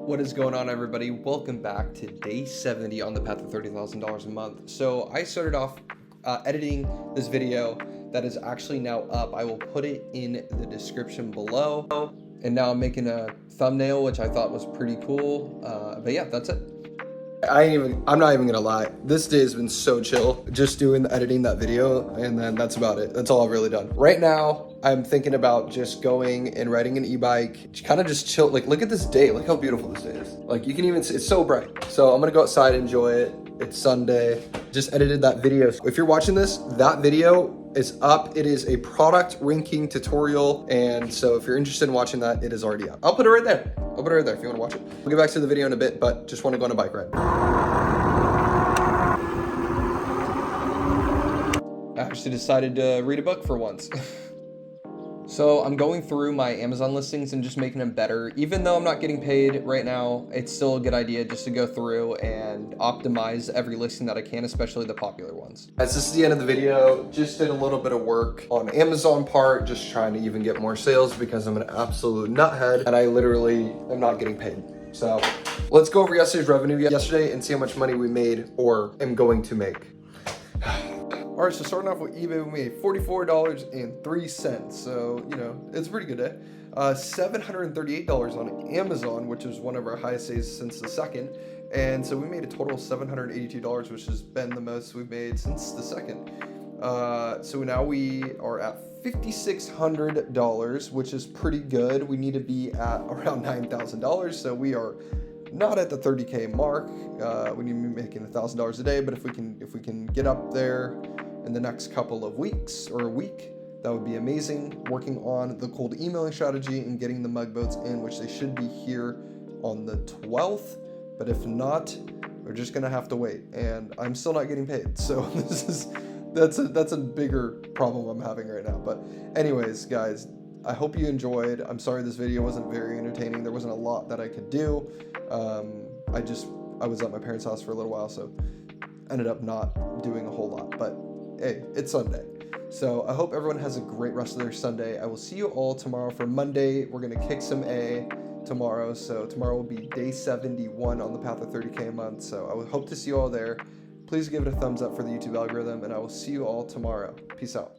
What is going on, everybody? Welcome back to day 70 on the path to $30,000 a month. So I started off editing this video that is actually now up. I will put it in the description below. And now I'm making a thumbnail, which I thought was pretty cool. But yeah, that's it. I'm not even gonna lie. This day has been so chill. Just doing the editing that video, and then that's about it. That's all I've really done. Right now, I'm thinking about just going and riding an e-bike, kind of just chill. Like, look at this day. Look how beautiful this day is. Like, you can even see, it's so bright. So I'm gonna go outside, enjoy it. It's Sunday. Just edited that video. If you're watching this, that video is up. It is a product ranking tutorial. And so if you're interested in watching that, it is already up. I'll put it right there. I'll put it right there if you want to watch it. We'll get back to the video in a bit, but just want to go on a bike ride. I actually decided to read a book for once. So I'm going through my Amazon listings and just making them better. Even though I'm not getting paid right now, it's still a good idea just to go through and optimize every listing that I can, especially the popular ones. As this is the end of the video, just did a little bit of work on Amazon part, just trying to even get more sales because I'm an absolute nuthead and I literally am not getting paid. So let's go over yesterday's revenue yesterday and see how much money we made or am going to make. All right, so starting off with eBay, we made $44.03. So, you know, it's a pretty good day. $738 on Amazon, which is one of our highest days since the second. And so we made a total of $782, which has been the most we've made since the second. So now we are at $5,600, which is pretty good. We need to be at around $9,000. So we are not at the 30K mark. We need to be making $1,000 a day, but if we can get up there in the next couple of weeks or a week, that would be amazing. Working on the cold emailing strategy and getting the mug boats in, which they should be here on the 12th. But if not, we're just gonna have to wait. And I'm still not getting paid. So that's a bigger problem I'm having right now. But anyways, guys, I hope you enjoyed. I'm sorry this video wasn't very entertaining. There wasn't a lot that I could do. I was at my parents' house for a little while, so ended up not doing a whole lot. But hey, it's Sunday. So I hope everyone has a great rest of their Sunday. I will see you all tomorrow for Monday. We're gonna kick some A tomorrow. So tomorrow will be day 71 on the path of 30K a month. So I would hope to see you all there. Please give it a thumbs up for the YouTube algorithm, and I will see you all tomorrow. Peace out.